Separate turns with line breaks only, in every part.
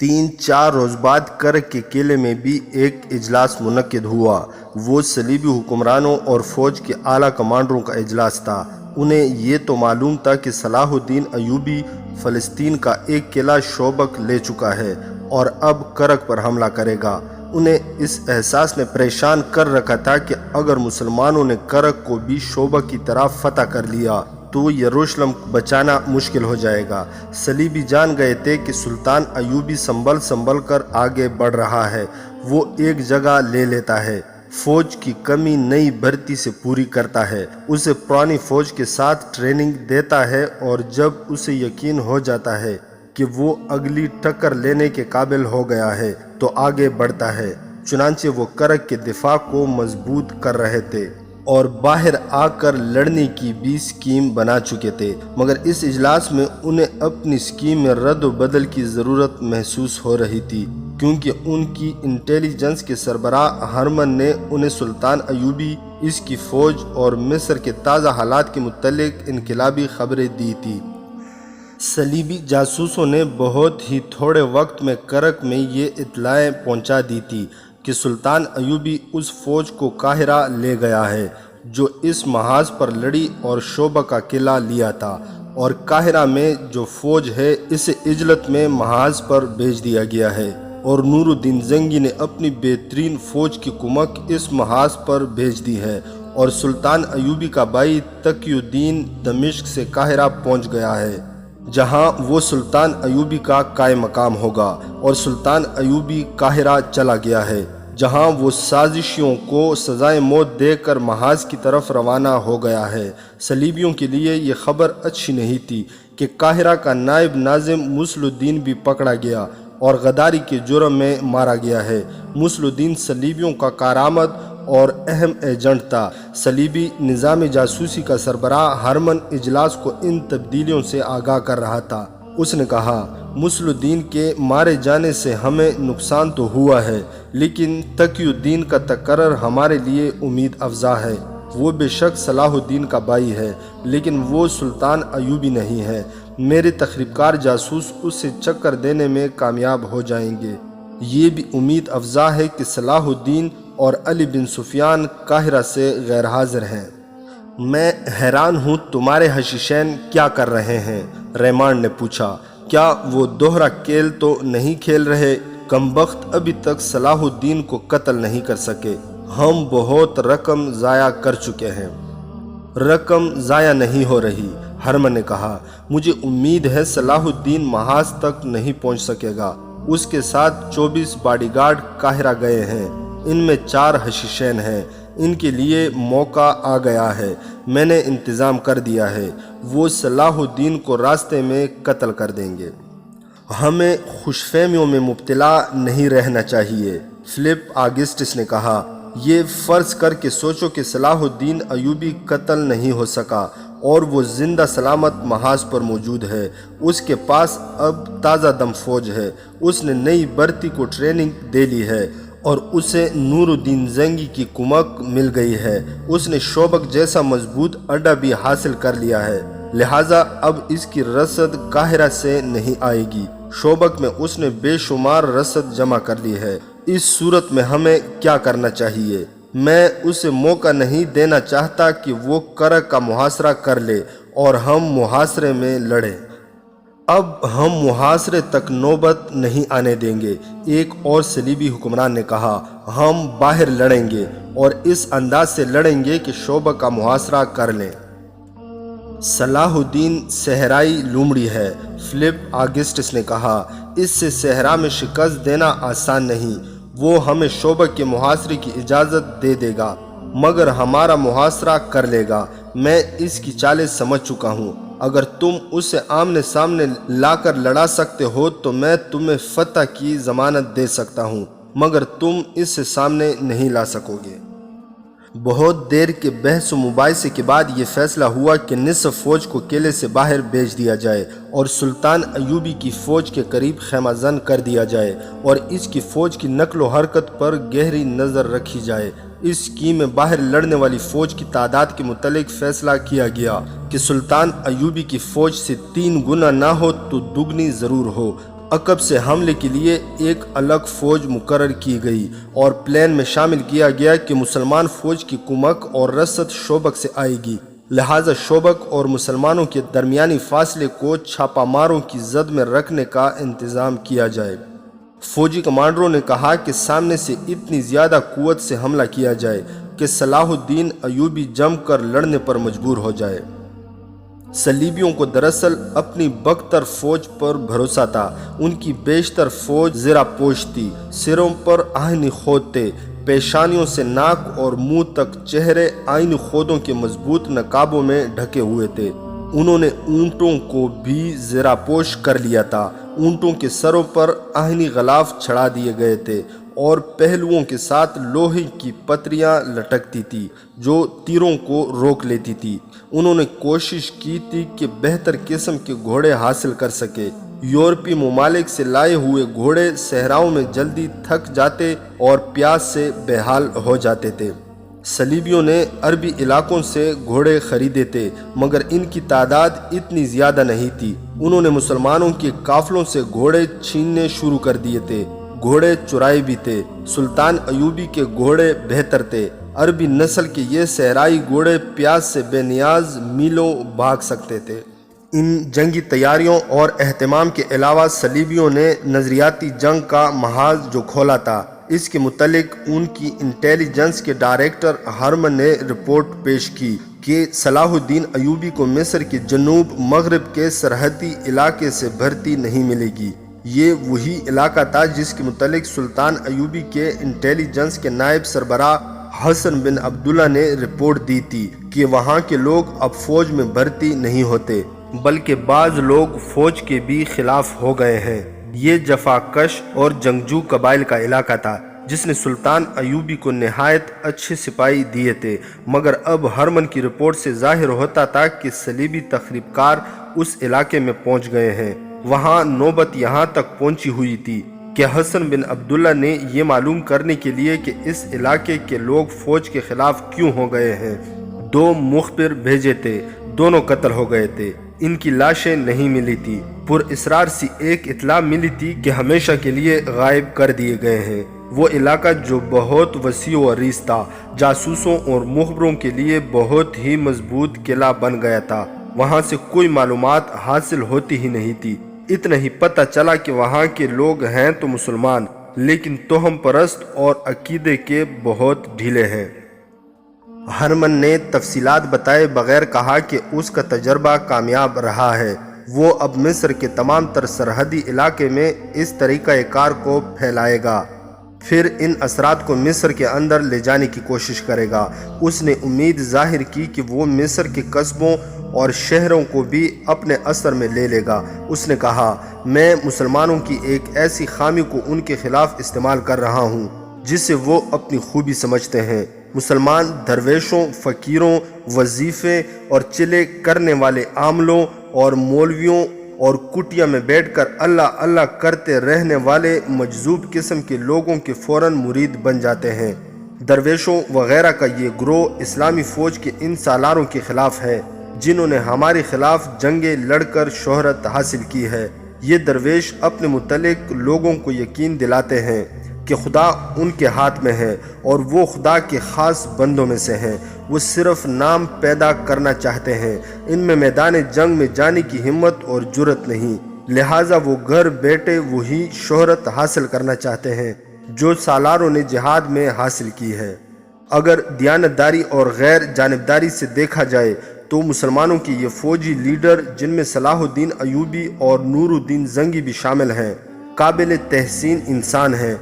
3-4 روز بعد کرک کے قلعے میں بھی ایک اجلاس منعقد ہوا۔ وہ صلیبی حکمرانوں اور فوج کے اعلیٰ کمانڈروں کا اجلاس تھا۔ انہیں یہ تو معلوم تھا کہ صلاح الدین ایوبی فلسطین کا ایک قلعہ شوبک لے چکا ہے اور اب کرک پر حملہ کرے گا۔ انہیں اس احساس نے پریشان کر رکھا تھا کہ اگر مسلمانوں نے کرک کو بھی شوبک کی طرح فتح کر لیا تو یروشلم بچانا مشکل ہو جائے گا۔ صلیبی جان گئے تھے کہ سلطان ایوبی سنبھل کر آگے بڑھ رہا ہے۔ وہ ایک جگہ لے لیتا ہے، فوج کی کمی نئی بھرتی سے پوری کرتا ہے، اسے پرانی فوج کے ساتھ ٹریننگ دیتا ہے، اور جب اسے یقین ہو جاتا ہے کہ وہ اگلی ٹکر لینے کے قابل ہو گیا ہے تو آگے بڑھتا ہے۔ چنانچہ وہ کرک کے دفاع کو مضبوط کر رہے تھے اور باہر آ کر لڑنے کی بھی سکیم بنا چکے تھے، مگر اس اجلاس میں انہیں اپنی سکیم میں رد و بدل کی ضرورت محسوس ہو رہی تھی، کیونکہ ان کی انٹیلیجنس کے سربراہ ہرمن نے انہیں سلطان ایوبی، اس کی فوج اور مصر کے تازہ حالات کے متعلق انقلابی خبریں دی تھی۔ صلیبی جاسوسوں نے بہت ہی تھوڑے وقت میں کرک میں یہ اطلاعیں پہنچا دی تھی کہ سلطان ایوبی اس فوج کو قاہرہ لے گیا ہے جو اس محاذ پر لڑی اور شوبہ کا قلعہ لیا تھا، اور قاہرہ میں جو فوج ہے اسے عجلت میں محاذ پر بھیج دیا گیا ہے، اور نور الدین زنگی نے اپنی بہترین فوج کی کمک اس محاذ پر بھیج دی ہے، اور سلطان ایوبی کا بھائی تقی الدین دمشق سے قاہرہ پہنچ گیا ہے، جہاں وہ سلطان ایوبی کا قائم مقام ہوگا، اور سلطان ایوبی قاہرہ چلا گیا ہے، جہاں وہ سازشیوں کو سزائے موت دے کر محاذ کی طرف روانہ ہو گیا ہے۔ صلیبیوں کے لیے یہ خبر اچھی نہیں تھی کہ قاہرہ کا نائب ناظم مسل الدین بھی پکڑا گیا اور غداری کے جرم میں مارا گیا ہے۔ مسل الدین صلیبیوں کا کارآمد اور اہم ایجنٹ تھا۔ صلیبی نظام جاسوسی کا سربراہ ہرمن اجلاس کو ان تبدیلیوں سے آگاہ کر رہا تھا۔ اس نے کہا، مسل الدین کے مارے جانے سے ہمیں نقصان تو ہوا ہے، لیکن تقی الدین کا تقرر ہمارے لیے امید افزا ہے۔ وہ بے شک صلاح الدین کا بھائی ہے، لیکن وہ سلطان ایوبی نہیں ہے۔ میرے تخریب کار جاسوس اسے چکر دینے میں کامیاب ہو جائیں گے۔ یہ بھی امید افزا ہے کہ صلاح الدین اور علی بن سفیان قاہرہ سے غیر حاضر ہیں۔ میں حیران ہوں تمہارے حشیشین کیا کر رہے ہیں؟ ریمانڈ نے پوچھا۔ کیا وہ دوہرا کھیل تو نہیں کھیل رہے؟ کمبخت ابھی تک صلاح الدین کو قتل نہیں کر سکے۔ ہم بہت رقم ضائع کر چکے ہیں۔ رقم ضائع نہیں ہو رہی، ہرمن نے کہا۔ مجھے امید ہے صلاح الدین محاذ تک نہیں پہنچ سکے گا۔ اس کے ساتھ 24 باڈی گارڈ قاہرہ گئے ہیں، ان میں 4 حشیشین ہیں۔ ان کے لیے موقع آ گیا ہے، میں نے انتظام کر دیا ہے، وہ صلاح الدین کو راستے میں قتل کر دیں گے۔ ہمیں خوش فہمیوں میں مبتلا نہیں رہنا چاہیے، فلپ آگسٹس نے کہا۔ یہ فرض کر کے سوچو کہ صلاح الدین ایوبی قتل نہیں ہو سکا اور وہ زندہ سلامت محاذ پر موجود ہے۔ اس کے پاس اب تازہ دم فوج ہے، اس نے نئی بھرتی کو ٹریننگ دے لی ہے اور اسے نور الدین زنگی کی کمک مل گئی ہے۔ اس نے شوبک جیسا مضبوط اڈا بھی حاصل کر لیا ہے، لہٰذا اب اس کی رسد قاہرہ سے نہیں آئے گی۔ شوبک میں اس نے بے شمار رسد جمع کر لی ہے۔ اس صورت میں ہمیں کیا کرنا چاہیے؟ میں اسے موقع نہیں دینا چاہتا کہ وہ کرک کا محاصرہ کر لے اور ہم محاصرے میں لڑیں۔ اب ہم محاصرے تک نوبت نہیں آنے دیں گے، ایک اور صلیبی حکمران نے کہا۔ ہم باہر لڑیں گے اور اس انداز سے لڑیں گے کہ شوبہ کا محاصرہ کر لیں۔ صلاح الدین صحرائی لومڑی ہے، فلپ آگسٹس نے کہا۔ اس سے صحرا میں شکست دینا آسان نہیں۔ وہ ہمیں شوبہ کے محاصرے کی اجازت دے دے گا مگر ہمارا محاصرہ کر لے گا۔ میں اس کی چالیں سمجھ چکا ہوں۔ اگر تم اسے آمنے سامنے لا کر لڑا سکتے ہو تو میں تمہیں فتح کی ضمانت دے سکتا ہوں، مگر تم اس سے سامنے نہیں لا سکو گے۔ بہت دیر کے بحث و مباحثے کے بعد یہ فیصلہ ہوا کہ نصف فوج کو قلعے سے باہر بھیج دیا جائے اور سلطان ایوبی کی فوج کے قریب خیمہ زن کر دیا جائے اور اس کی فوج کی نقل و حرکت پر گہری نظر رکھی جائے۔ اس اسکیم میں باہر لڑنے والی فوج کی تعداد کے متعلق فیصلہ کیا گیا کہ سلطان ایوبی کی فوج سے 3 گنا نہ ہو تو دگنی ضرور ہو۔ عقب سے حملے کے لیے ایک الگ فوج مقرر کی گئی اور پلان میں شامل کیا گیا کہ مسلمان فوج کی کمک اور رسد شوبک سے آئے گی، لہٰذا شوبک اور مسلمانوں کے درمیانی فاصلے کو چھاپہ ماروں کی زد میں رکھنے کا انتظام کیا جائے۔ فوجی کمانڈروں نے کہا کہ سامنے سے اتنی زیادہ قوت سے حملہ کیا جائے کہ صلاح الدین ایوبی جم کر لڑنے پر مجبور ہو جائے۔ صلیبیوں کو دراصل اپنی بکتر فوج پر بھروسہ تھا۔ ان کی بیشتر فوج زرہ پوش تھی، سروں پر آہنی خود تھے، پیشانیوں سے ناک اور منہ تک چہرے آئینی خودوں کے مضبوط نقابوں میں ڈھکے ہوئے تھے۔ انہوں نے اونٹوں کو بھی زرہ پوش کر لیا تھا۔ اونٹوں کے سروں پر آہنی غلاف چڑھا دیے گئے تھے اور پہلوؤں کے ساتھ لوہے کی پتریاں لٹکتی تھی جو تیروں کو روک لیتی تھی۔ انہوں نے کوشش کی تھی کہ بہتر قسم کے گھوڑے حاصل کر سکے۔ یورپی ممالک سے لائے ہوئے گھوڑے صحراؤں میں جلدی تھک جاتے اور پیاس سے بے حال ہو جاتے تھے۔ صلیبیوں نے عربی علاقوں سے گھوڑے خریدے تھے مگر ان کی تعداد اتنی زیادہ نہیں تھی۔ انہوں نے مسلمانوں کے قافلوں سے گھوڑے چھیننے شروع کر دیے تھے۔ گھوڑے چرائے بھی تھے۔ سلطان ایوبی کے گھوڑے بہتر تھے۔ عربی نسل کے یہ صحرائی گھوڑے پیاس سے بے نیاز میلوں بھاگ سکتے تھے۔ ان جنگی تیاریوں اور اہتمام کے علاوہ صلیبیوں نے نظریاتی جنگ کا محاذ جو کھولا تھا، اس کے متعلق ان کی انٹیلیجنس کے ڈائریکٹر ہرمن نے رپورٹ پیش کی کہ صلاح الدین ایوبی کو مصر کے جنوب مغرب کے سرحدی علاقے سے بھرتی نہیں ملے گی۔ یہ وہی علاقہ تھا جس کے متعلق سلطان ایوبی کے انٹیلیجنس کے نائب سربراہ حسن بن عبداللہ نے رپورٹ دی تھی کہ وہاں کے لوگ اب فوج میں بھرتی نہیں ہوتے بلکہ بعض لوگ فوج کے بھی خلاف ہو گئے ہیں۔ یہ جفا کش اور جنگجو قبائل کا علاقہ تھا جس نے سلطان ایوبی کو نہایت اچھے سپاہی دیے تھے، مگر اب ہرمن کی رپورٹ سے ظاہر ہوتا تھا کہ صلیبی تخریب کار اس علاقے میں پہنچ گئے ہیں۔ وہاں نوبت یہاں تک پہنچی ہوئی تھی کہ حسن بن عبداللہ نے یہ معلوم کرنے کے لیے کہ اس علاقے کے لوگ فوج کے خلاف کیوں ہو گئے ہیں، 2 مخبر بھیجے تھے، دونوں قتل ہو گئے تھے۔ ان کی لاشیں نہیں ملی تھی۔ پر اسرار سی ایک اطلاع ملی تھی کہ ہمیشہ کے لیے غائب کر دیے گئے ہیں۔ وہ علاقہ جو بہت وسیع و عریض تھا، جاسوسوں اور مخبروں کے لیے بہت ہی مضبوط قلعہ بن گیا تھا۔ وہاں سے کوئی معلومات حاصل ہوتی ہی نہیں تھی۔ اتنا ہی پتہ چلا کہ وہاں کے لوگ ہیں تو مسلمان، لیکن توہم پرست اور عقیدے کے بہت ڈھیلے ہیں۔ ہرمن نے تفصیلات بتائے بغیر کہا کہ اس کا تجربہ کامیاب رہا ہے۔ وہ اب مصر کے تمام تر سرحدی علاقے میں اس طریقہ کار کو پھیلائے گا، پھر ان اثرات کو مصر کے اندر لے جانے کی کوشش کرے گا۔ اس نے امید ظاہر کی کہ وہ مصر کے قصبوں اور شہروں کو بھی اپنے اثر میں لے لے گا۔ اس نے کہا، میں مسلمانوں کی ایک ایسی خامی کو ان کے خلاف استعمال کر رہا ہوں جسے وہ اپنی خوبی سمجھتے ہیں۔ مسلمان درویشوں، فقیروں، وظیفے اور چلے کرنے والے عاملوں اور مولویوں اور کٹیا میں بیٹھ کر اللہ اللہ کرتے رہنے والے مجذوب قسم کے لوگوں کے فوراً مرید بن جاتے ہیں۔ درویشوں وغیرہ کا یہ گروہ اسلامی فوج کے ان سالاروں کے خلاف ہے جنہوں نے ہمارے خلاف جنگیں لڑ کر شہرت حاصل کی ہے۔ یہ درویش اپنے متعلق لوگوں کو یقین دلاتے ہیں کہ خدا ان کے ہاتھ میں ہے اور وہ خدا کے خاص بندوں میں سے ہیں۔ وہ صرف نام پیدا کرنا چاہتے ہیں، ان میں میدان جنگ میں جانے کی ہمت اور جرت نہیں، لہٰذا وہ گھر بیٹھے وہی شہرت حاصل کرنا چاہتے ہیں جو سالاروں نے جہاد میں حاصل کی ہے۔ اگر دیانتداری اور غیر جانبداری سے دیکھا جائے تو مسلمانوں کے یہ فوجی لیڈر جن میں صلاح الدین ایوبی اور نور الدین زنگی بھی شامل ہیں، قابل تحسین انسان ہیں۔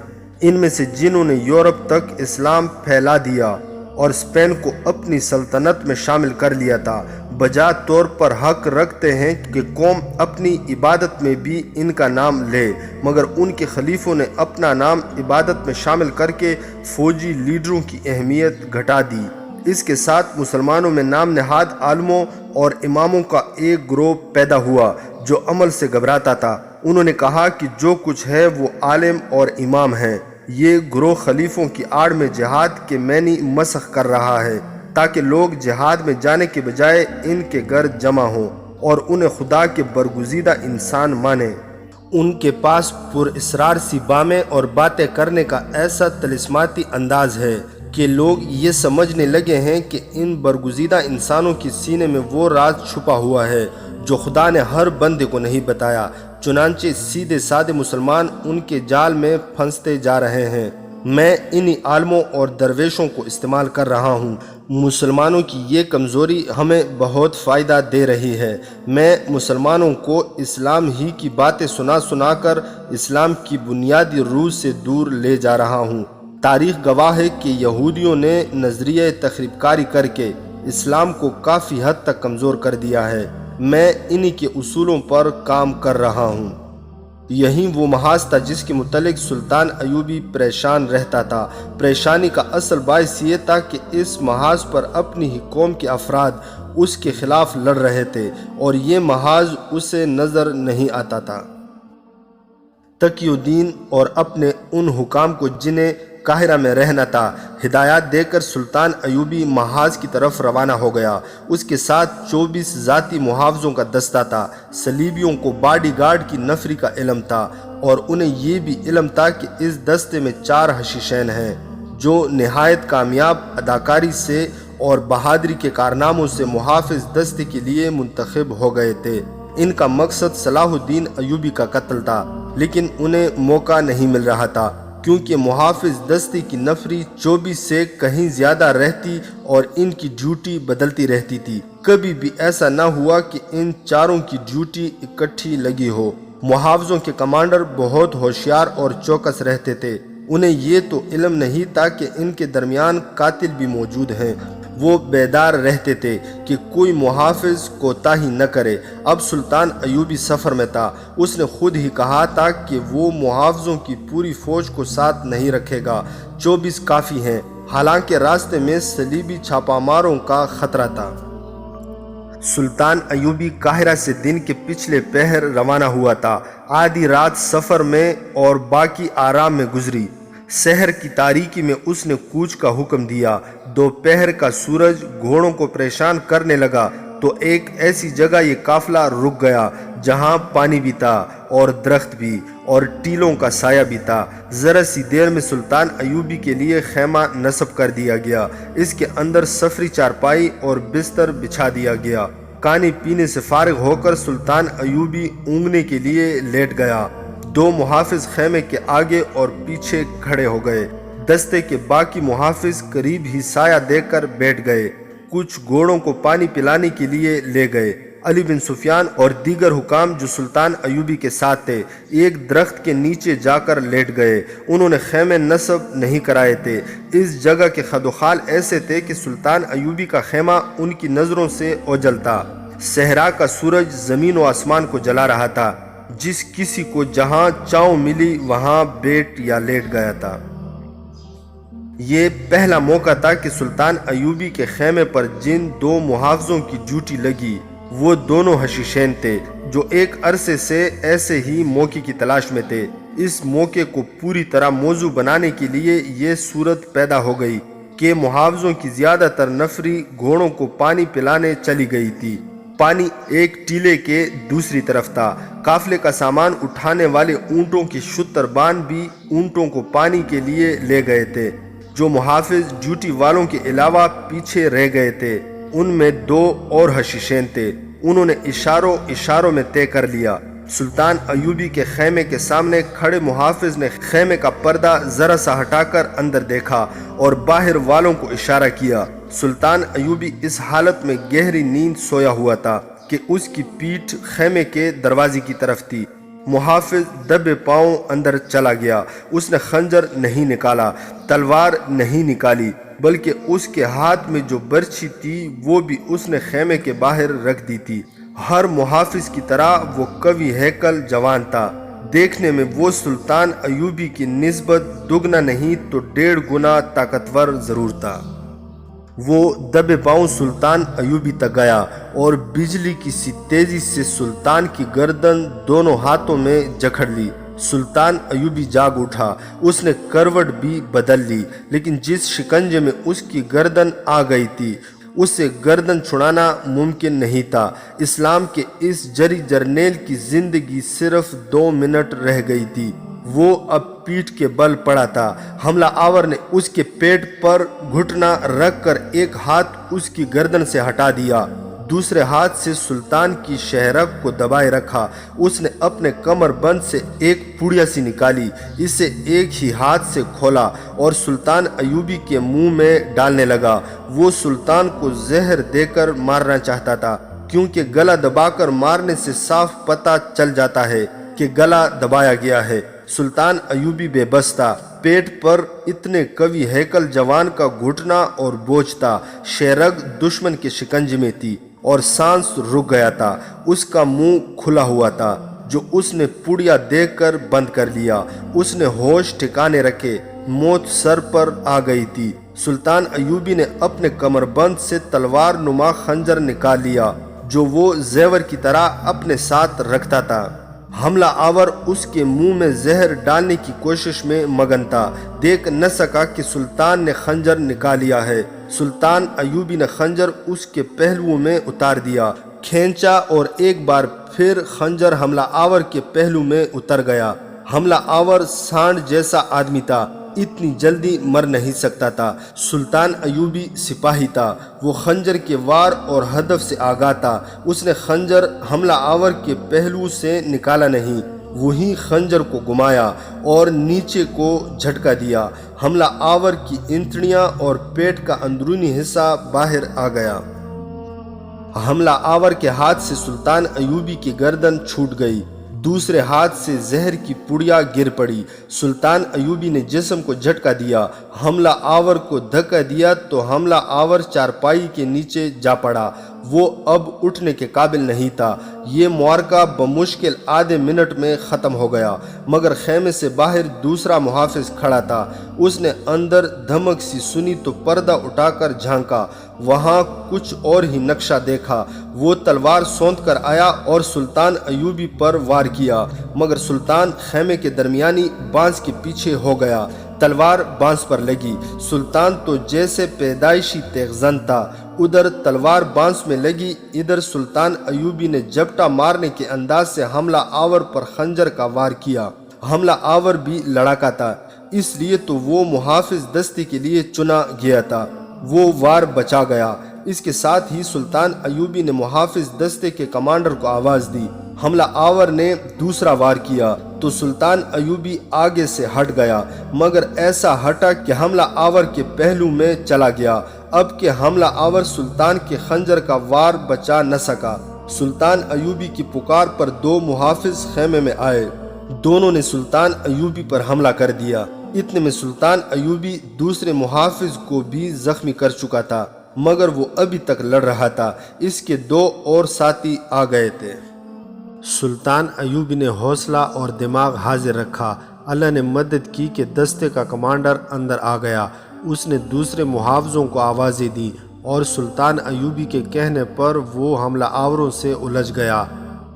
ان میں سے جنہوں نے یورپ تک اسلام پھیلا دیا اور اسپین کو اپنی سلطنت میں شامل کر لیا تھا، بجا طور پر حق رکھتے ہیں کہ قوم اپنی عبادت میں بھی ان کا نام لے، مگر ان کے خلیفوں نے اپنا نام عبادت میں شامل کر کے فوجی لیڈروں کی اہمیت گھٹا دی۔ اس کے ساتھ مسلمانوں میں نام نہاد عالموں اور اماموں کا ایک گروہ پیدا ہوا جو عمل سے گھبراتا تھا۔ انہوں نے کہا کہ جو کچھ ہے وہ عالم اور امام ہیں۔ یہ گروہ خلیفوں کی آڑ میں جہاد کے معنی مسخ کر رہا ہے تاکہ لوگ جہاد میں جانے کے بجائے ان کے گھر جمع ہوں اور انہیں خدا کے برگزیدہ انسان مانیں۔ ان کے پاس پر اسرار سی بامیں اور باتیں کرنے کا ایسا طلسماتی انداز ہے کہ لوگ یہ سمجھنے لگے ہیں کہ ان برگزیدہ انسانوں کے سینے میں وہ راز چھپا ہوا ہے جو خدا نے ہر بندے کو نہیں بتایا۔ چنانچہ سیدھے سادے مسلمان ان کے جال میں پھنستے جا رہے ہیں۔ میں انہی عالموں اور درویشوں کو استعمال کر رہا ہوں۔ مسلمانوں کی یہ کمزوری ہمیں بہت فائدہ دے رہی ہے۔ میں مسلمانوں کو اسلام ہی کی باتیں سنا کر اسلام کی بنیادی روح سے دور لے جا رہا ہوں۔ تاریخ گواہ ہے کہ یہودیوں نے نظریہ تخریب کاری کر کے اسلام کو کافی حد تک کمزور کر دیا ہے۔ میں انہی کے اصولوں پر کام کر رہا ہوں۔ یہی وہ محاذ تھا جس کے متعلق سلطان ایوبی پریشان رہتا تھا۔ پریشانی کا اصل باعث یہ تھا کہ اس محاذ پر اپنی ہی قوم کے افراد اس کے خلاف لڑ رہے تھے اور یہ محاذ اسے نظر نہیں آتا تھا۔ تقی الدین اور اپنے ان حکام کو جنہیں قاہرہ میں رہنا تھا ہدایات دے کر سلطان ایوبی محاذ کی طرف روانہ ہو گیا۔ اس کے ساتھ 24 ذاتی محافظوں کا دستہ تھا۔ صلیبیوں کو باڈی گارڈ کی نفری کا علم تھا اور انہیں یہ بھی علم تھا کہ اس دستے میں 4 حشیشین ہیں جو نہایت کامیاب اداکاری سے اور بہادری کے کارناموں سے محافظ دستے کے لیے منتخب ہو گئے تھے۔ ان کا مقصد صلاح الدین ایوبی کا قتل تھا، لیکن انہیں موقع نہیں مل رہا تھا کیونکہ محافظ دستے کی نفری 24 سے کہیں زیادہ رہتی اور ان کی ڈیوٹی بدلتی رہتی تھی۔ کبھی بھی ایسا نہ ہوا کہ ان 4 کی ڈیوٹی اکٹھی لگی ہو۔ محافظوں کے کمانڈر بہت ہوشیار اور چوکس رہتے تھے۔ انہیں یہ تو علم نہیں تھا کہ ان کے درمیان قاتل بھی موجود ہیں۔ وہ بیدار رہتے تھے کہ کوئی محافظ کوتاہی نہ کرے۔ اب سلطان ایوبی سفر میں تھا۔ اس نے خود ہی کہا تھا کہ وہ محافظوں کی پوری فوج کو ساتھ نہیں رکھے گا، 24 کافی ہیں۔ حالانکہ راستے میں صلیبی چھاپہ ماروں کا خطرہ تھا۔ سلطان ایوبی قاہرہ سے دن کے پچھلے پہر روانہ ہوا تھا۔ آدھی رات سفر میں اور باقی آرام میں گزری۔ سحر کی تاریکی میں اس نے کوچ کا حکم دیا۔ دوپہر کا سورج گھوڑوں کو پریشان کرنے لگا تو ایک ایسی جگہ یہ قافلہ رک گیا جہاں پانی بھی تھا اور درخت بھی اور ٹیلوں کا سایہ بھی تھا۔ ذرا سی دیر میں سلطان ایوبی کے لیے خیمہ نصب کر دیا گیا۔ اس کے اندر سفری چارپائی اور بستر بچھا دیا گیا۔ کھانے پینے سے فارغ ہو کر سلطان ایوبی اونگنے کے لیے لیٹ گیا۔ 2 محافظ خیمے کے آگے اور پیچھے کھڑے ہو گئے۔ دستے کے باقی محافظ قریب ہی سایہ دے کر بیٹھ گئے۔ کچھ گھوڑوں کو پانی پلانے کے لیے لے گئے۔ علی بن سفیان اور دیگر حکام جو سلطان ایوبی کے ساتھ تھے ایک درخت کے نیچے جا کر لیٹ گئے۔ انہوں نے خیمے نصب نہیں کرائے تھے۔ اس جگہ کے خدوخال ایسے تھے کہ سلطان ایوبی کا خیمہ ان کی نظروں سے اوجھل تھا۔ صحرا کا سورج زمین و آسمان کو جلا رہا تھا۔ جس کسی کو جہاں چاؤں ملی وہاں بیٹھ یا لیٹ گیا تھا۔ یہ پہلا موقع تھا کہ سلطان ایوبی کے خیمے پر جن 2 محافظوں کی ڈیوٹی لگی وہ دونوں حشیشین تھے جو ایک عرصے سے ایسے ہی موقع کی تلاش میں تھے۔ اس موقع کو پوری طرح موضوع بنانے کے لیے یہ صورت پیدا ہو گئی کہ محافظوں کی زیادہ تر نفری گھوڑوں کو پانی پلانے چلی گئی تھی۔ پانی ایک ٹیلے کے دوسری طرف تھا۔ قافلے کا سامان اٹھانے والے اونٹوں کے شتربان بھی اونٹوں کو پانی کے لیے لے گئے تھے۔ جو محافظ ڈیوٹی والوں کے علاوہ پیچھے رہ گئے تھے ان میں 2 اور حشیشین تھے۔ انہوں نے اشاروں میں طے کر لیا۔ سلطان ایوبی کے خیمے کے سامنے کھڑے محافظ نے خیمے کا پردہ ذرا سا ہٹا کر اندر دیکھا اور باہر والوں کو اشارہ کیا۔ سلطان ایوبی اس حالت میں گہری نیند سویا ہوا تھا کہ اس کی پیٹھ خیمے کے دروازے کی طرف تھی۔ محافظ دبے پاؤں اندر چلا گیا۔ اس نے خنجر نہیں نکالا، تلوار نہیں نکالی، بلکہ اس کے ہاتھ میں جو برچھی تھی وہ بھی اس نے خیمے کے باہر رکھ دی تھی۔ ہر محافظ کی طرح وہ قوی ہیکل جوان تھا۔ دیکھنے میں وہ سلطان ایوبی کی نسبت دگنا نہیں تو 1.5 گنا طاقتور ضرور تھا۔ وہ دبے پاؤں سلطان ایوبی تک گیا اور بجلی کی سی تیزی سے سلطان کی گردن دونوں ہاتھوں میں جکڑ لی۔ سلطان ایوبی جاگ اٹھا۔ اس نے کروٹ بھی بدل لی، لیکن جس شکنجے میں اس کی گردن آ گئی تھی اسے گردن چھڑانا ممکن نہیں تھا۔ اسلام کے اس جری جرنیل کی زندگی صرف 2 منٹ رہ گئی تھی۔ وہ اب پیٹھ کے بل پڑا تھا۔ حملہ آور نے اس کے پیٹ پر گھٹنا رکھ کر ایک ہاتھ اس کی گردن سے ہٹا دیا، دوسرے ہاتھ سے سلطان کی شہرگ کو دبائے رکھا۔ اس نے اپنے کمر بند سے ایک پڑیا سی نکالی، اسے ایک ہی ہاتھ سے کھولا اور سلطان ایوبی کے منہ میں ڈالنے لگا۔ وہ سلطان کو زہر دے کر مارنا چاہتا تھا، کیونکہ گلا دبا کر مارنے سے صاف پتہ چل جاتا ہے کہ گلا دبایا گیا ہے۔ سلطان ایوبی بے بس تھا، پیٹ پر اتنے قوی ہیکل جوان کا گھٹنا اور بوجھ تھا، شہرگ دشمن کے شکنجے میں تھی اور سانس رک گیا تھا۔ اس کا منہ کھلا ہوا تھا جو اس نے پڑیا دیکھ کر بند کر لیا۔ اس نے ہوش ٹھکانے رکھے، موت سر پر آ گئی تھی۔ سلطان ایوبی نے اپنے کمر بند سے تلوار نما خنجر نکال لیا جو وہ زیور کی طرح اپنے ساتھ رکھتا تھا۔ حملہ آور اس کے منہ میں زہر ڈالنے کی کوشش میں مگن تھا، دیکھ نہ سکا کہ سلطان نے خنجر نکال لیا ہے۔ سلطان ایوبی نے خنجر اس کے پہلو میں اتار دیا، کھینچا اور ایک بار پھر خنجر حملہ آور کے پہلو میں اتر گیا۔ حملہ آور سانڈ جیسا آدمی تھا، اتنی جلدی مر نہیں سکتا تھا۔ سلطان ایوبی سپاہی تھا، وہ خنجر کے وار اور ہدف سے آگاہ تھا۔ اس نے خنجر حملہ آور کے پہلو سے نکالا نہیں، وہی خنجر کو گھمایا اور نیچے کو جھٹکا دیا۔ حملہ آور کی انتڑیاں اور پیٹ کا اندرونی حصہ باہر آ گیا۔ حملہ آور کے ہاتھ سے سلطان ایوبی کی گردن چھوٹ گئی، دوسرے ہاتھ سے زہر کی پڑیا گر پڑی۔ سلطان ایوبی نے جسم کو جھٹکا دیا، حملہ آور کو دھکا دیا تو حملہ آور چارپائی کے نیچے جا پڑا۔ وہ اب اٹھنے کے قابل نہیں تھا۔ یہ معرکہ بمشکل آدھے منٹ میں ختم ہو گیا، مگر خیمے سے باہر دوسرا محافظ کھڑا تھا۔ اس نے اندر دھمک سی سنی تو پردہ اٹھا کر جھانکا، وہاں کچھ اور ہی نقشہ دیکھا۔ وہ تلوار سونت کر آیا اور سلطان ایوبی پر وار کیا، مگر سلطان خیمے کے درمیانی بانس کے پیچھے ہو گیا۔ تلوار بانس پر لگی، سلطان تو جیسے پیدائشی تیغزن تھا، ادھر تلوار بانس میں لگی، ادھر سلطان ایوبی نے جھپٹا مارنے کے انداز سے حملہ آور پر خنجر کا وار کیا۔ حملہ آور بھی لڑاکا تھا، اس لیے تو وہ محافظ دستے کے لیے چنا گیا تھا، وہ وار بچا گیا۔ اس کے ساتھ ہی سلطان ایوبی نے محافظ دستے کے کمانڈر کو آواز دی۔ حملہ آور نے دوسرا وار کیا تو سلطان ایوبی آگے سے ہٹ گیا، مگر ایسا ہٹا کہ حملہ آور کے پہلو میں چلا گیا۔ اب کہ حملہ آور سلطان کے خنجر کا وار بچا نہ سکا۔ سلطان ایوبی کی پکار پر 2 محافظ خیمے میں آئے، دونوں نے سلطان ایوبی پر حملہ کر دیا۔ اتنے میں سلطان ایوبی دوسرے محافظ کو بھی زخمی کر چکا تھا، مگر وہ ابھی تک لڑ رہا تھا۔ اس کے 2 اور ساتھی آ گئے تھے۔ سلطان ایوبی نے حوصلہ اور دماغ حاضر رکھا۔ اللہ نے مدد کی کہ دستے کا کمانڈر اندر آ گیا۔ اس نے دوسرے محافظوں کو آوازیں دی اور سلطان ایوبی کے کہنے پر وہ حملہ آوروں سے الجھ گیا۔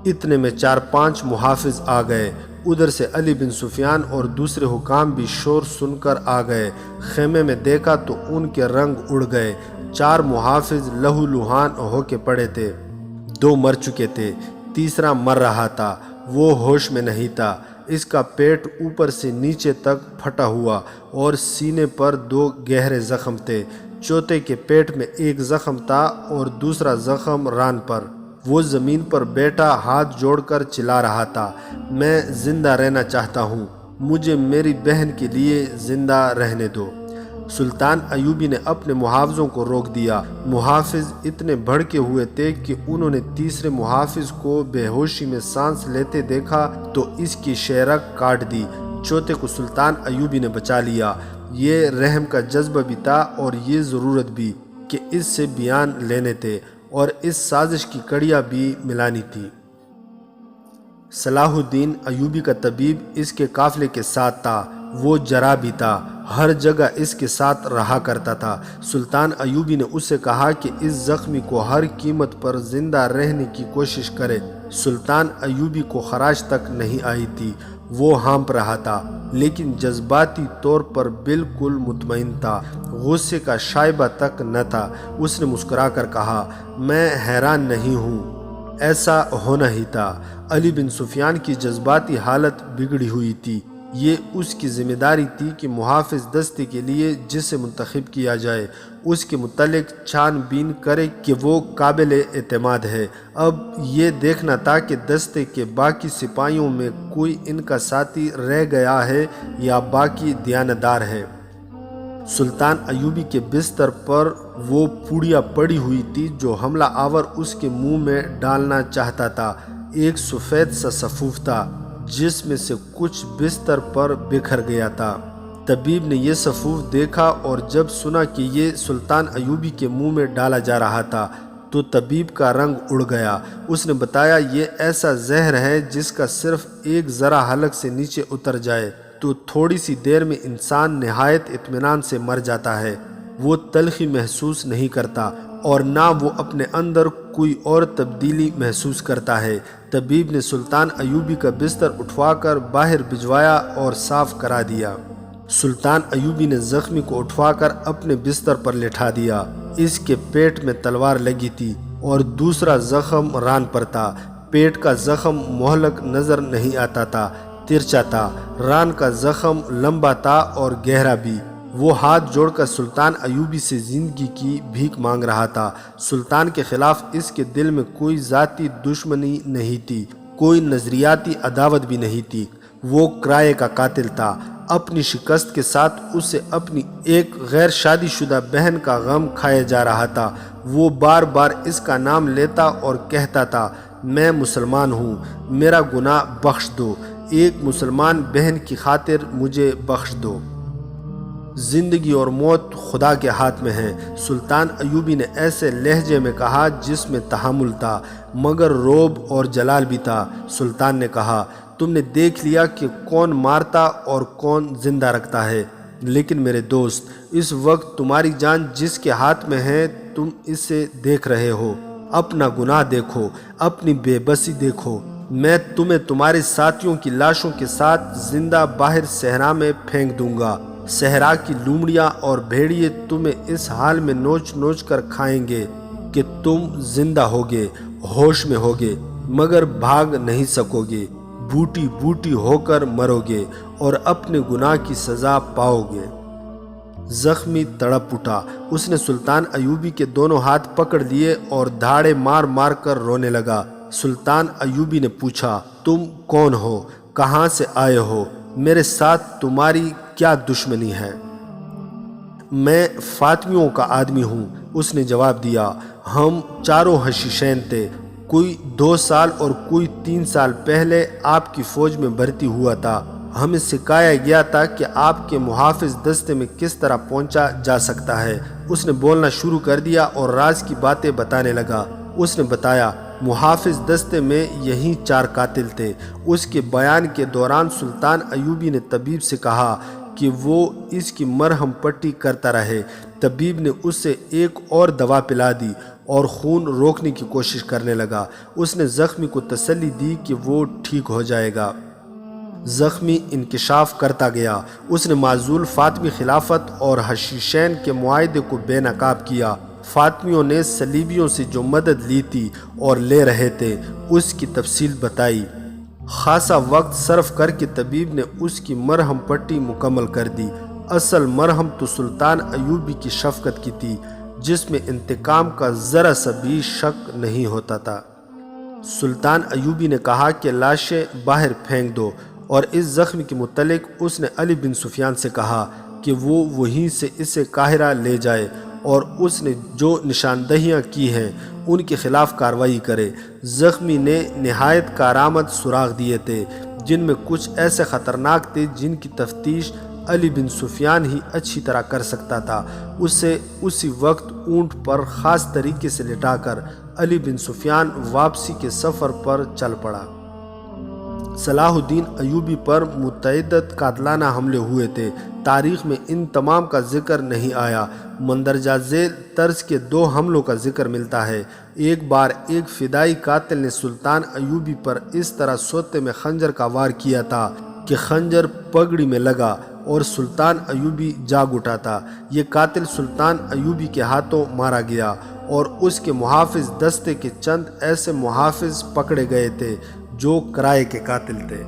اتنے میں 4-5 محافظ آ گئے۔ ادھر سے علی بن سفیان اور دوسرے حکام بھی شور سن کر آ گئے۔ خیمے میں دیکھا تو ان کے رنگ اڑ گئے۔ 4 محافظ لہو لہان ہو کے پڑے تھے، 2 مر چکے تھے، تیسرا مر رہا تھا، وہ ہوش میں نہیں تھا۔ اس کا پیٹ اوپر سے نیچے تک پھٹا ہوا اور سینے پر 2 گہرے زخم تھے۔ چوتھے کے پیٹ میں 1 زخم تھا اور دوسرا زخم ران پر۔ وہ زمین پر بیٹھا ہاتھ جوڑ کر چلا رہا تھا، میں زندہ رہنا چاہتا ہوں، مجھے میری بہن کے لیے زندہ رہنے دو۔ سلطان ایوبی نے اپنے محافظوں کو روک دیا۔ محافظ اتنے بھڑکے ہوئے تھے کہ انہوں نے تیسرے محافظ کو بے ہوشی میں سانس لیتے دیکھا تو اس کی شہرگ کاٹ دی۔ چوتھے کو سلطان ایوبی نے بچا لیا۔ یہ رحم کا جذبہ بھی تھا اور یہ ضرورت بھی کہ اس سے بیان لینے تھے اور اس سازش کی کڑیاں بھی ملانی تھی۔ صلاح الدین ایوبی کا طبیب اس کے قافلے کے ساتھ تھا، وہ جراح بھی تھا، ہر جگہ اس کے ساتھ رہا کرتا تھا۔ سلطان ایوبی نے اس سے کہا کہ اس زخمی کو ہر قیمت پر زندہ رہنے کی کوشش کرے۔ سلطان ایوبی کو خراش تک نہیں آئی تھی، وہ ہانپ رہا تھا لیکن جذباتی طور پر بالکل مطمئن تھا، غصے کا شائبہ تک نہ تھا۔ اس نے مسکرا کر کہا، میں حیران نہیں ہوں، ایسا ہونا ہی تھا۔ علی بن سفیان کی جذباتی حالت بگڑی ہوئی تھی۔ یہ اس کی ذمہ داری تھی کہ محافظ دستے کے لیے جسے منتخب کیا جائے اس کے متعلق چھان بین کرے کہ وہ قابل اعتماد ہے۔ اب یہ دیکھنا تھا کہ دستے کے باقی سپاہیوں میں کوئی ان کا ساتھی رہ گیا ہے یا باقی دیانتدار ہے۔ سلطان ایوبی کے بستر پر وہ پوڑیا پڑی ہوئی تھی جو حملہ آور اس کے منہ میں ڈالنا چاہتا تھا۔ ایک سفید سا صفوف تھا جس میں سے کچھ بستر پر بکھر گیا تھا۔ طبیب نے یہ صفوف دیکھا اور جب سنا کہ یہ سلطان ایوبی کے منہ میں ڈالا جا رہا تھا تو طبیب کا رنگ اڑ گیا۔ اس نے بتایا، یہ ایسا زہر ہے جس کا صرف ایک ذرہ حلق سے نیچے اتر جائے تو تھوڑی سی دیر میں انسان نہایت اطمینان سے مر جاتا ہے۔ وہ تلخی محسوس نہیں کرتا اور نہ وہ اپنے اندر کوئی اور تبدیلی محسوس کرتا ہے۔ طبیب نے سلطان ایوبی کا بستر اٹھوا کر باہر بھجوایا اور صاف کرا دیا۔ سلطان ایوبی نے زخمی کو اٹھوا کر اپنے بستر پر لٹھا دیا۔ اس کے پیٹ میں تلوار لگی تھی اور دوسرا زخم ران پر تھا۔ پیٹ کا زخم مہلک نظر نہیں آتا تھا، ترچھا تھا۔ ران کا زخم لمبا تھا اور گہرا بھی۔ وہ ہاتھ جوڑ کر سلطان ایوبی سے زندگی کی بھیک مانگ رہا تھا۔ سلطان کے خلاف اس کے دل میں کوئی ذاتی دشمنی نہیں تھی، کوئی نظریاتی عداوت بھی نہیں تھی۔ وہ کرائے کا قاتل تھا۔ اپنی شکست کے ساتھ اسے اپنی ایک غیر شادی شدہ بہن کا غم کھایا جا رہا تھا۔ وہ بار بار اس کا نام لیتا اور کہتا تھا، میں مسلمان ہوں، میرا گناہ بخش دو، ایک مسلمان بہن کی خاطر مجھے بخش دو۔ زندگی اور موت خدا کے ہاتھ میں ہے، سلطان ایوبی نے ایسے لہجے میں کہا جس میں تحمل تھا مگر رعب اور جلال بھی تھا۔ سلطان نے کہا، تم نے دیکھ لیا کہ کون مارتا اور کون زندہ رکھتا ہے، لیکن میرے دوست، اس وقت تمہاری جان جس کے ہاتھ میں ہے تم اسے دیکھ رہے ہو۔ اپنا گناہ دیکھو، اپنی بے بسی دیکھو۔ میں تمہیں تمہارے ساتھیوں کی لاشوں کے ساتھ زندہ باہر صحرا میں پھینک دوں گا۔ صحرا کی لومڑیاں اور بھیڑیے تمہیں اس حال میں نوچ نوچ کر کھائیں گے کہ تم زندہ ہوگے، ہوش میں ہوگے، مگر بھاگ نہیں سکو گے، بوٹی بوٹی ہو کر مرو گے اور اپنے گناہ کی سزا پاؤ گے۔ زخمی تڑپ اٹھا۔ اس نے سلطان ایوبی کے دونوں ہاتھ پکڑ لیے اور دھاڑے مار مار کر رونے لگا۔ سلطان ایوبی نے پوچھا، تم کون ہو؟ کہاں سے آئے ہو؟ میرے ساتھ تمہاری کیا دشمنی ہے؟ میں فاطمیوں کا آدمی ہوں، اس نے جواب دیا۔ ہم چاروں حشیشین تھے، کوئی 2 سال اور کوئی 3 سال پہلے آپ کی فوج میں بھرتی ہوا تھا۔ ہمیں سکھایا گیا تھا کہ آپ کے محافظ دستے میں کس طرح پہنچا جا سکتا ہے۔ اس نے بولنا شروع کر دیا اور راز کی باتیں بتانے لگا۔ اس نے بتایا، محافظ دستے میں یہی 4 قاتل تھے۔ اس کے بیان کے دوران سلطان ایوبی نے طبیب سے کہا کہ وہ اس کی مرہم پٹی کرتا رہے۔ طبیب نے اسے ایک اور دوا پلا دی اور خون روکنے کی کوشش کرنے لگا۔ اس نے زخمی کو تسلی دی کہ وہ ٹھیک ہو جائے گا۔ زخمی انکشاف کرتا گیا۔ اس نے معزول فاطمی خلافت اور حشیشین کے معاہدے کو بے نقاب کیا۔ فاطمیوں نے صلیبیوں سے جو مدد لی تھی اور لے رہے تھے اس کی تفصیل بتائی۔ خاصا وقت صرف کر کے طبیب نے اس کی مرہم پٹی مکمل کر دی۔ اصل مرہم تو سلطان ایوبی کی شفقت کی تھی جس میں انتقام کا ذرا سا بھی شک نہیں ہوتا تھا۔ سلطان ایوبی نے کہا کہ لاشیں باہر پھینک دو، اور اس زخم کے متعلق اس نے علی بن سفیان سے کہا کہ وہ وہیں سے اسے قاہرہ لے جائے اور اس نے جو نشاندہیاں کی ہیں ان کے خلاف کارروائی کرے۔ زخمی نے نہایت کارآمد سراغ دیے تھے جن میں کچھ ایسے خطرناک تھے جن کی تفتیش علی بن سفیان ہی اچھی طرح کر سکتا تھا۔ اسے اسی وقت اونٹ پر خاص طریقے سے لٹا کر علی بن سفیان واپسی کے سفر پر چل پڑا۔ صلاح الدین ایوبی پر متعدد قاتلانہ حملے ہوئے تھے۔ تاریخ میں ان تمام کا ذکر نہیں آیا۔ مندرجہ ذیل طرز کے 2 حملوں کا ذکر ملتا ہے۔ ایک بار ایک فدائی قاتل نے سلطان ایوبی پر اس طرح سوتے میں خنجر کا وار کیا تھا
کہ خنجر پگڑی میں لگا اور سلطان ایوبی جاگ اٹھا تھا۔ یہ قاتل سلطان ایوبی کے ہاتھوں مارا گیا اور اس کے محافظ دستے کے چند ایسے محافظ پکڑے گئے تھے جو کرائے کے قاتل تھے۔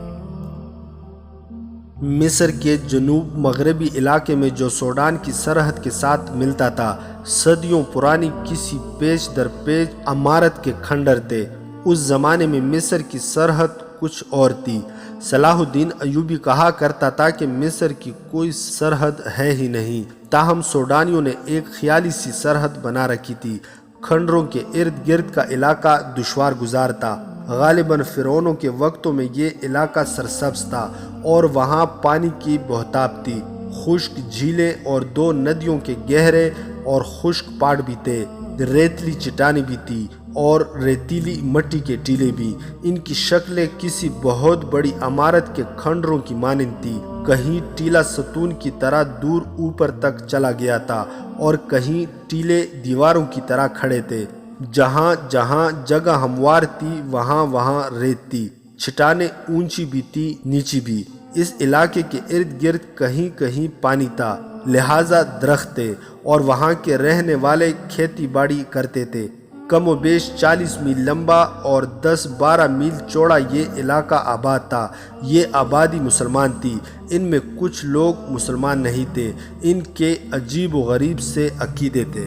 مصر کے جنوب مغربی علاقے میں جو سوڈان کی سرحد کے ساتھ ملتا تھا، صدیوں پرانی کسی پیچ در پیچ عمارت کے کھنڈر تھے۔ اس زمانے میں مصر کی سرحد کچھ اور تھی۔ صلاح الدین ایوبی کہا کرتا تھا کہ مصر کی کوئی سرحد ہے ہی نہیں، تاہم سوڈانیوں نے ایک خیالی سی سرحد بنا رکھی تھی۔ کھنڈروں کے ارد گرد کا علاقہ دشوار گزار تھا۔ غالباً فرعونوں کے وقتوں میں یہ علاقہ سرسبز تھا اور وہاں پانی کی بہتاب تھی۔ خشک جھیلیں اور 2 ندیوں کے گہرے اور خشک پہاڑ بھی تھے۔ ریتلی چٹانیں بھی تھی اور ریتیلی مٹی کے ٹیلے بھی۔ ان کی شکلیں کسی بہت بڑی عمارت کے کھنڈروں کی مانند تھی۔ کہیں ٹیلا ستون کی طرح دور اوپر تک چلا گیا تھا اور کہیں ٹیلے دیواروں کی طرح کھڑے تھے۔ جہاں جہاں جگہ ہموار تھی وہاں وہاں ریت تھی۔ چٹانیں اونچی بھی تھی نیچی بھی۔ اس علاقے کے ارد گرد کہیں کہیں پانی تھا، لہٰذا درخت تھے اور وہاں کے رہنے والے کھیتی باڑی کرتے تھے۔ کم و بیش 40 میل لمبا اور 10-12 میل چوڑا یہ علاقہ آباد تھا۔ یہ آبادی مسلمان تھی۔ ان میں کچھ لوگ مسلمان نہیں تھے۔ ان کے عجیب و غریب سے عقیدے تھے۔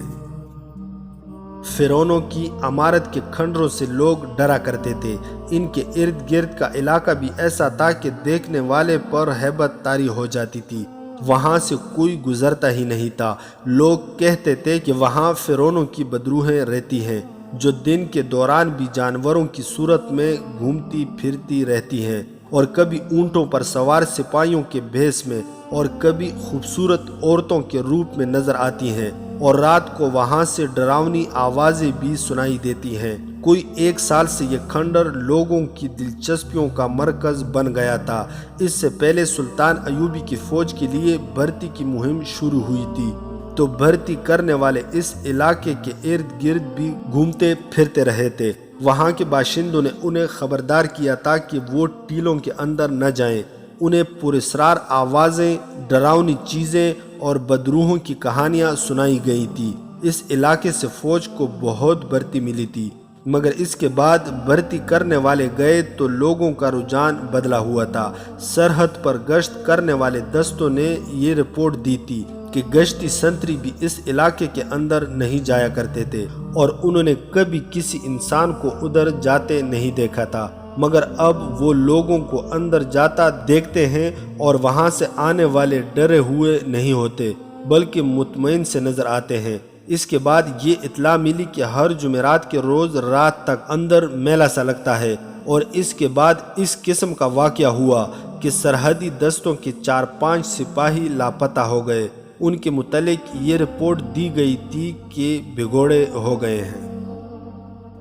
فرعونوں کی عمارت کے کھنڈروں سے لوگ ڈرا کرتے تھے۔ ان کے ارد گرد کا علاقہ بھی ایسا تھا کہ دیکھنے والے پر ہیبت طاری ہو جاتی تھی۔ وہاں سے کوئی گزرتا ہی نہیں تھا۔ لوگ کہتے تھے کہ وہاں فرعونوں کی بدروحیں رہتی ہیں، جو دن کے دوران بھی جانوروں کی صورت میں گھومتی پھرتی رہتی ہیں، اور کبھی اونٹوں پر سوار سپاہیوں کے بھیس میں اور کبھی خوبصورت عورتوں کے روپ میں نظر آتی ہیں، اور رات کو وہاں سے ڈراؤنی آوازیں بھی سنائی دیتی ہیں۔ کوئی 1 سال سے یہ کھنڈر لوگوں کی دلچسپیوں کا مرکز بن گیا تھا۔ اس سے پہلے سلطان ایوبی کی فوج کے لیے بھرتی کی مہم شروع ہوئی تھی، تو بھرتی کرنے والے اس علاقے کے ارد گرد بھی گھومتے پھرتے رہے تھے۔ وہاں کے باشندوں نے انہیں خبردار کیا تھا کہ وہ ٹیلوں کے اندر نہ جائیں۔ انہیں پراسرار آوازیں، ڈراؤنی چیزیں اور بدروحوں کی کہانیاں سنائی گئی تھی۔ اس علاقے سے فوج کو بہت بھرتی ملی تھی، مگر اس کے بعد بھرتی کرنے والے گئے تو لوگوں کا رجحان بدلا ہوا تھا۔ سرحد پر گشت کرنے والے دستوں نے یہ رپورٹ دی تھی کہ گشتی سنتری بھی اس علاقے کے اندر نہیں جایا کرتے تھے اور انہوں نے کبھی کسی انسان کو ادھر جاتے نہیں دیکھا تھا، مگر اب وہ لوگوں کو اندر جاتا دیکھتے ہیں اور وہاں سے آنے والے ڈرے ہوئے نہیں ہوتے بلکہ مطمئن سے نظر آتے ہیں۔ اس کے بعد یہ اطلاع ملی کہ ہر جمعرات کے روز رات تک اندر میلہ سا لگتا ہے، اور اس کے بعد اس قسم کا واقعہ ہوا کہ سرحدی دستوں کے 4-5 سپاہی لاپتہ ہو گئے۔ ان کے متعلق یہ رپورٹ دی گئی تھی کہ بھگوڑے ہو گئے ہیں۔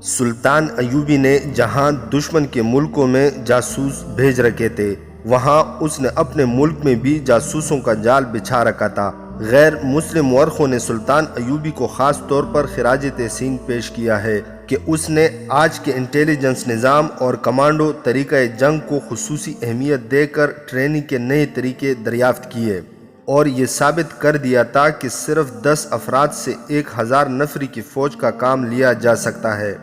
سلطان ایوبی نے جہاں دشمن کے ملکوں میں جاسوس بھیج رکھے تھے، وہاں اس نے اپنے ملک میں بھی جاسوسوں کا جال بچھا رکھا تھا۔ غیر مسلم مورخوں نے سلطان ایوبی کو خاص طور پر خراج تحسین پیش کیا ہے کہ اس نے آج کے انٹیلیجنس نظام اور کمانڈو طریقہ جنگ کو خصوصی اہمیت دے کر ٹریننگ کے نئے طریقے دریافت کیے، اور یہ ثابت کر دیا تھا کہ صرف 10 افراد سے 1000 نفری کی فوج کا کام لیا جا سکتا ہے۔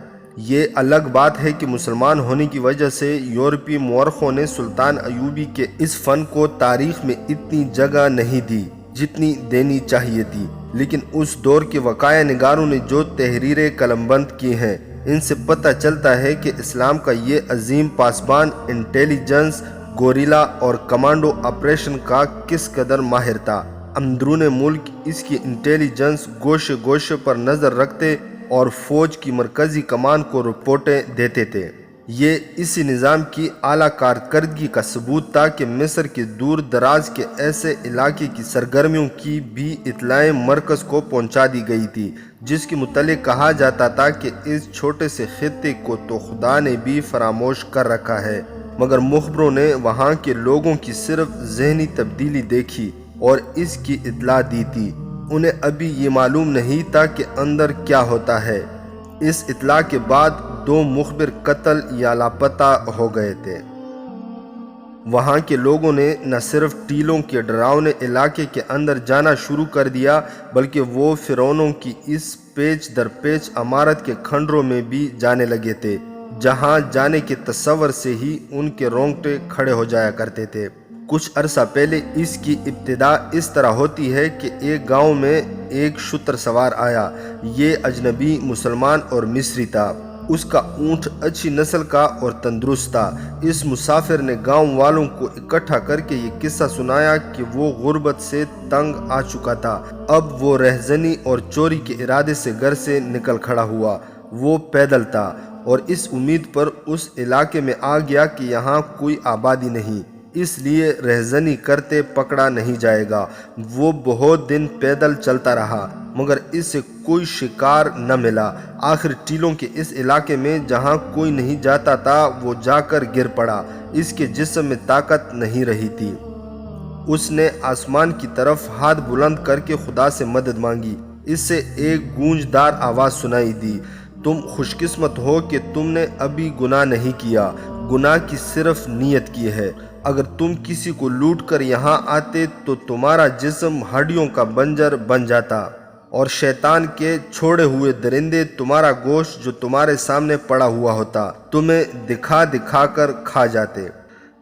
یہ الگ بات ہے کہ مسلمان ہونے کی وجہ سے یورپی مورخوں نے سلطان ایوبی کے اس فن کو تاریخ میں اتنی جگہ نہیں دی جتنی دینی چاہیے تھی، لیکن اس دور کے وقایع نگاروں نے جو تحریریں قلم بند کی ہیں ان سے پتہ چلتا ہے کہ اسلام کا یہ عظیم پاسبان انٹیلیجنس، گوریلا اور کمانڈو آپریشن کا کس قدر ماہر تھا۔ اندرون ملک اس کی انٹیلیجنس گوشے گوشے پر نظر رکھتے اور فوج کی مرکزی کمان کو رپورٹیں دیتے تھے۔ یہ اسی نظام کی اعلیٰ کارکردگی کا ثبوت تھا کہ مصر کے دور دراز کے ایسے علاقے کی سرگرمیوں کی بھی اطلاعیں مرکز کو پہنچا دی گئی تھی، جس کے متعلق کہا جاتا تھا کہ اس چھوٹے سے خطے کو تو خدا نے بھی فراموش کر رکھا ہے، مگر مخبروں نے وہاں کے لوگوں کی صرف ذہنی تبدیلی دیکھی اور اس کی اطلاع دی تھی۔ انہیں ابھی یہ معلوم نہیں تھا کہ اندر کیا ہوتا ہے۔ اس اطلاع کے بعد 2 مخبر قتل یا لاپتہ ہو گئے تھے۔ وہاں کے لوگوں نے نہ صرف ٹیلوں کے ڈراؤنے علاقے کے اندر جانا شروع کر دیا بلکہ وہ فرعونوں کی اس پیچ در پیچ عمارت کے کھنڈروں میں بھی جانے لگے تھے، جہاں جانے کے تصور سے ہی ان کے رونگٹے کھڑے ہو جایا کرتے تھے۔ کچھ عرصہ پہلے اس کی ابتدا اس طرح ہوتی ہے کہ ایک گاؤں میں ایک شتر سوار آیا۔ یہ اجنبی مسلمان اور مصری تھا۔ اس کا اونٹ اچھی نسل کا اور تندرست تھا۔ اس مسافر نے گاؤں والوں کو اکٹھا کر کے یہ قصہ سنایا کہ وہ غربت سے تنگ آ چکا تھا۔ اب وہ رہزنی اور چوری کے ارادے سے گھر سے نکل کھڑا ہوا۔ وہ پیدل تھا اور اس امید پر اس علاقے میں آ گیا کہ یہاں کوئی آبادی نہیں، اس لیے رہزنی کرتے پکڑا نہیں جائے گا۔ وہ بہت دن پیدل چلتا رہا مگر اس سے کوئی شکار نہ ملا۔ آخر ٹیلوں کے اس علاقے میں جہاں کوئی نہیں جاتا تھا وہ جا کر گر پڑا۔ اس کے جسم میں طاقت نہیں رہی تھی۔ اس نے آسمان کی طرف ہاتھ بلند کر کے خدا سے مدد مانگی۔ اس سے ایک گونجدار آواز سنائی دی، تم خوش قسمت ہو کہ تم نے ابھی گناہ نہیں کیا، گناہ کی صرف نیت کی ہے۔ اگر تم کسی کو لوٹ کر یہاں آتے تو تمہارا جسم ہڈیوں کا بنجر بن جاتا اور شیطان کے چھوڑے ہوئے درندے تمہارا گوشت جو تمہارے سامنے پڑا ہوا ہوتا تمہیں دکھا دکھا کر کھا جاتے۔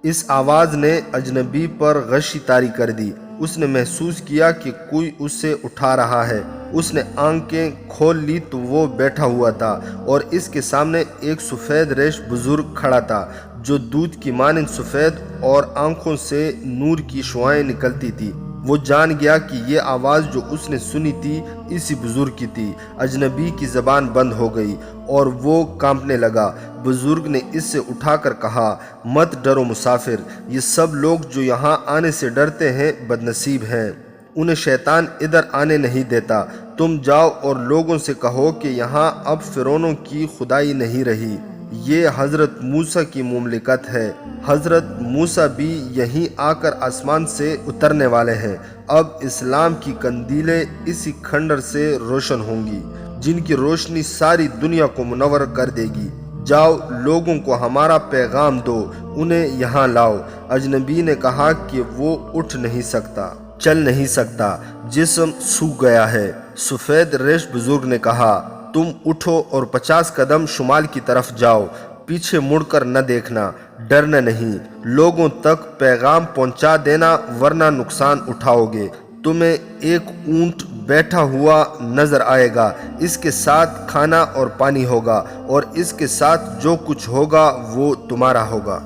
اس آواز نے اجنبی پر غشی طاری کر دی۔ اس نے محسوس کیا کہ کوئی اسے اٹھا رہا ہے۔ اس نے آنکھیں کھول لی تو وہ بیٹھا ہوا تھا اور اس کے سامنے ایک سفید ریش بزرگ کھڑا تھا جو دودھ کی مانند سفید اور آنکھوں سے نور کی شعاعیں نکلتی تھی۔ وہ جان گیا کہ یہ آواز جو اس نے سنی تھی اسی بزرگ کی تھی۔ اجنبی کی زبان بند ہو گئی اور وہ کانپنے لگا۔ بزرگ نے اس سے اٹھا کر کہا، مت ڈرو مسافر، یہ سب لوگ جو یہاں آنے سے ڈرتے ہیں بدنصیب ہیں، انہیں شیطان ادھر آنے نہیں دیتا۔ تم جاؤ اور لوگوں سے کہو کہ یہاں اب فرعونوں کی خدائی نہیں رہی، یہ حضرت موسیٰ کی مملکت ہے۔ حضرت موسیٰ بھی یہیں آ کر آسمان سے اترنے والے ہیں۔ اب اسلام کی قندیلیں اسی کھنڈر سے روشن ہوں گی جن کی روشنی ساری دنیا کو منور کر دے گی۔ جاؤ لوگوں کو ہمارا پیغام دو، انہیں یہاں لاؤ۔ اجنبی نے کہا کہ وہ اٹھ نہیں سکتا، چل نہیں سکتا، جسم سوکھ گیا ہے۔ سفید ریش بزرگ نے کہا، تم اٹھو اور 50 قدم شمال کی طرف جاؤ، پیچھے مڑ کر نہ دیکھنا، ڈرنا نہیں، لوگوں تک پیغام پہنچا دینا ورنہ نقصان اٹھاؤ گے۔ تمہیں ایک اونٹ بیٹھا ہوا نظر آئے گا، اس کے ساتھ کھانا اور پانی ہوگا اور اس کے ساتھ جو کچھ ہوگا وہ تمہارا ہوگا۔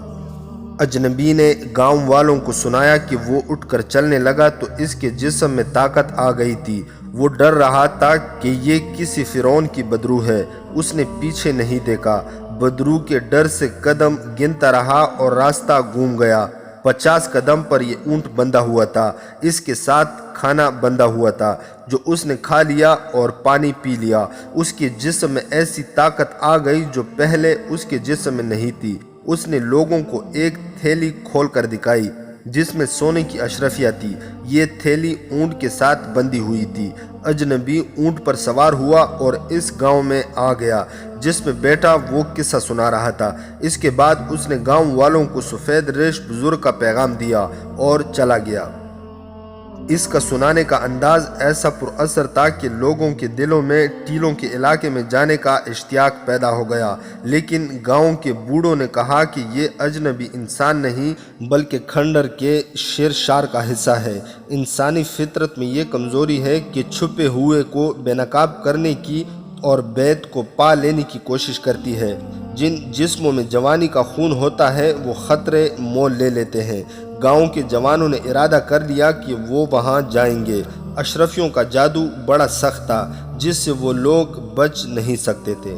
اجنبی نے گاؤں والوں کو سنایا کہ وہ اٹھ کر چلنے لگا تو اس کے جسم میں طاقت آ گئی تھی۔ وہ ڈر رہا تھا کہ یہ کسی فرعون کی بدرو ہے۔ اس نے پیچھے نہیں دیکھا، بدرو کے ڈر سے قدم گنتا رہا اور راستہ گم گیا۔ 50 قدم پر یہ اونٹ بندھا ہوا تھا، اس کے ساتھ کھانا بندھا ہوا تھا جو اس نے کھا لیا اور پانی پی لیا۔ اس کے جسم میں ایسی طاقت آ گئی جو پہلے اس کے جسم میں نہیں تھی۔ اس نے لوگوں کو ایک تھیلی کھول کر دکھائی جس میں سونے کی اشرفیہ تھی۔ یہ تھیلی اونٹ کے ساتھ بندھی ہوئی تھی۔ اجنبی اونٹ پر سوار ہوا اور اس گاؤں میں آ گیا جس میں بیٹا وہ قصہ سنا رہا تھا۔ اس کے بعد اس نے گاؤں والوں کو سفید ریش بزرگ کا پیغام دیا اور چلا گیا۔ اس کا سنانے کا انداز ایسا پر اثر تھا کہ لوگوں کے دلوں میں ٹیلوں کے علاقے میں جانے کا اشتیاق پیدا ہو گیا۔ لیکن گاؤں کے بوڑھوں نے کہا کہ یہ اجنبی انسان نہیں بلکہ کھنڈر کے شیر شار کا حصہ ہے۔ انسانی فطرت میں یہ کمزوری ہے کہ چھپے ہوئے کو بے نقاب کرنے کی اور بیت کو پا لینے کی کوشش کرتی ہے۔ جن جسموں میں جوانی کا خون ہوتا ہے وہ خطرے مول لے لیتے ہیں۔ گاؤں کے جوانوں نے ارادہ کر لیا کہ وہ وہاں جائیں گے۔ اشرفیوں کا جادو بڑا سخت تھا جس سے وہ لوگ بچ نہیں سکتے تھے۔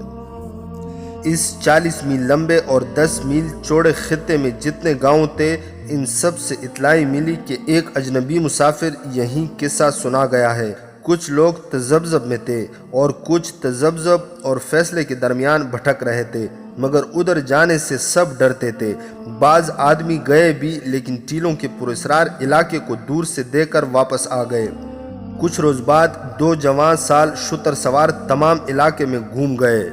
اس 40 میل لمبے اور 10 میل چوڑے خطے میں جتنے گاؤں تھے ان سب سے اطلاع ملی کہ ایک اجنبی مسافر یہیں قصہ سنا گیا ہے۔ کچھ لوگ تذبذب میں تھے اور کچھ تذبذب اور فیصلے کے درمیان بھٹک رہے تھے، مگر ادھر جانے سے سب ڈرتے تھے۔ بعض آدمی گئے بھی لیکن ٹیلوں کے پراسرار علاقے کو دور سے دیکھ کر واپس آ گئے۔ کچھ روز بعد 2 جوان سال شتر سوار تمام علاقے میں گھوم گئے۔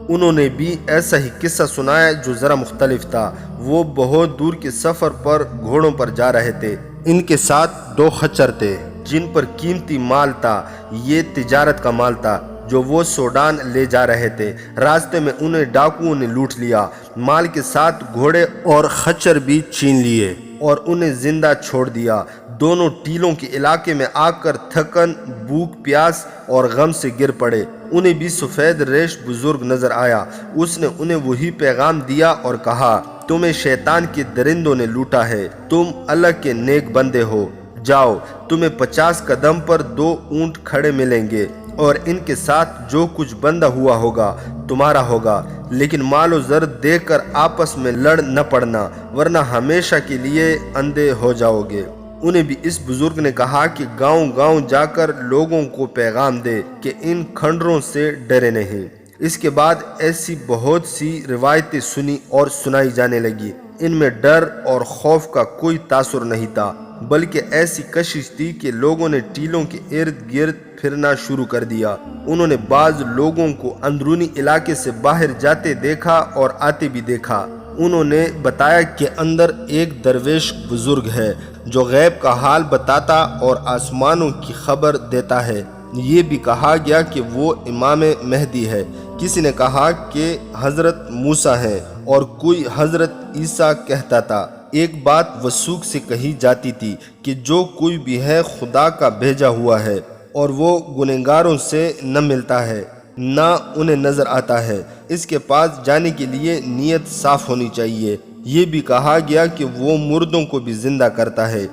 انہوں نے بھی ایسا ہی قصہ سنایا جو ذرا مختلف تھا۔ وہ بہت دور کے سفر پر گھوڑوں پر جا رہے تھے۔ ان کے ساتھ 2 خچر تھے جن پر قیمتی مال تھا۔ یہ تجارت کا مال تھا جو وہ سوڈان لے جا رہے تھے۔ راستے میں انہیں ڈاکوؤں نے لوٹ لیا، مال کے ساتھ گھوڑے اور خچر بھی چھین لیے اور انہیں زندہ چھوڑ دیا۔ دونوں ٹیلوں کے علاقے میں آ کر تھکن، بھوک، پیاس اور غم سے گر پڑے۔ انہیں بھی سفید ریش بزرگ نظر آیا۔ اس نے انہیں وہی پیغام دیا اور کہا، تمہیں شیطان کے درندوں نے لوٹا ہے، تم اللہ کے نیک بندے ہو۔ جاؤ، تمہیں 50 قدم پر 2 اونٹ کھڑے ملیں گے اور ان کے ساتھ جو کچھ بندہ ہوا ہوگا تمہارا ہوگا، لیکن مال و زر دے کر آپس میں لڑ نہ پڑنا، ورنہ ہمیشہ کے لیے اندھے ہو جاؤ گے۔ انہیں بھی اس بزرگ نے کہا کہ گاؤں گاؤں جا کر لوگوں کو پیغام دے کہ ان کھنڈروں سے ڈرے نہیں۔ اس کے بعد ایسی بہت سی روایتیں سنی اور سنائی جانے لگی۔ ان میں ڈر اور خوف کا کوئی تاثر نہیں تھا، بلکہ ایسی کشش تھی کہ لوگوں نے ٹیلوں کے ارد گرد پھرنا شروع کر دیا۔ انہوں نے بعض لوگوں کو اندرونی علاقے سے باہر جاتے دیکھا اور آتے بھی دیکھا۔ انہوں نے بتایا کہ اندر ایک درویش بزرگ ہے جو غیب کا حال بتاتا اور آسمانوں کی خبر دیتا ہے۔ یہ بھی کہا گیا کہ وہ امام مہدی ہے۔ کسی نے کہا کہ حضرت موسیٰ ہیں اور کوئی حضرت عیسیٰ کہتا تھا۔ ایک بات وثوق سے کہی جاتی تھی کہ جو کوئی بھی ہے خدا کا بھیجا ہوا ہے اور وہ گنہگاروں سے نہ ملتا ہے نہ انہیں نظر آتا ہے۔ اس کے پاس جانے کے لیے نیت صاف ہونی چاہیے۔ یہ بھی کہا گیا کہ وہ مردوں کو بھی زندہ کرتا ہے۔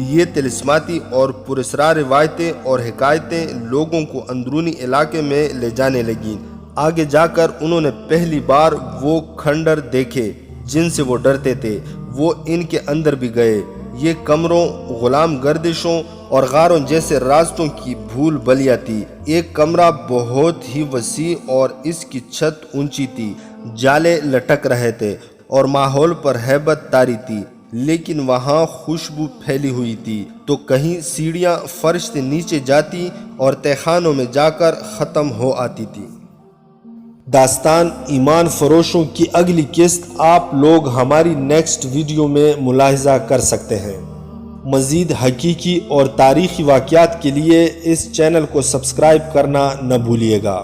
یہ طلسماتی اور پراسرار روایتیں اور حکایتیں لوگوں کو اندرونی علاقے میں لے جانے لگیں۔ آگے جا کر انہوں نے پہلی بار وہ کھنڈر دیکھے جن سے وہ ڈرتے تھے۔ وہ ان کے اندر بھی گئے۔ یہ کمروں، غلام گردشوں اور غاروں جیسے راستوں کی بھول بھلیا تھی۔ ایک کمرہ بہت ہی وسیع اور اس کی چھت اونچی تھی، جالے لٹک رہے تھے اور ماحول پر ہیبت طاری تھی، لیکن وہاں خوشبو پھیلی ہوئی تھی۔ تو کہیں سیڑھیاں فرش سے نیچے جاتی اور تہخانوں میں جا کر ختم ہو آتی تھی۔ داستان ایمان فروشوں کی اگلی قسط آپ لوگ ہماری نیکسٹ ویڈیو میں ملاحظہ کر سکتے ہیں۔ مزید حقیقی اور تاریخی واقعات کے لیے اس چینل کو سبسکرائب کرنا نہ بھولیے گا۔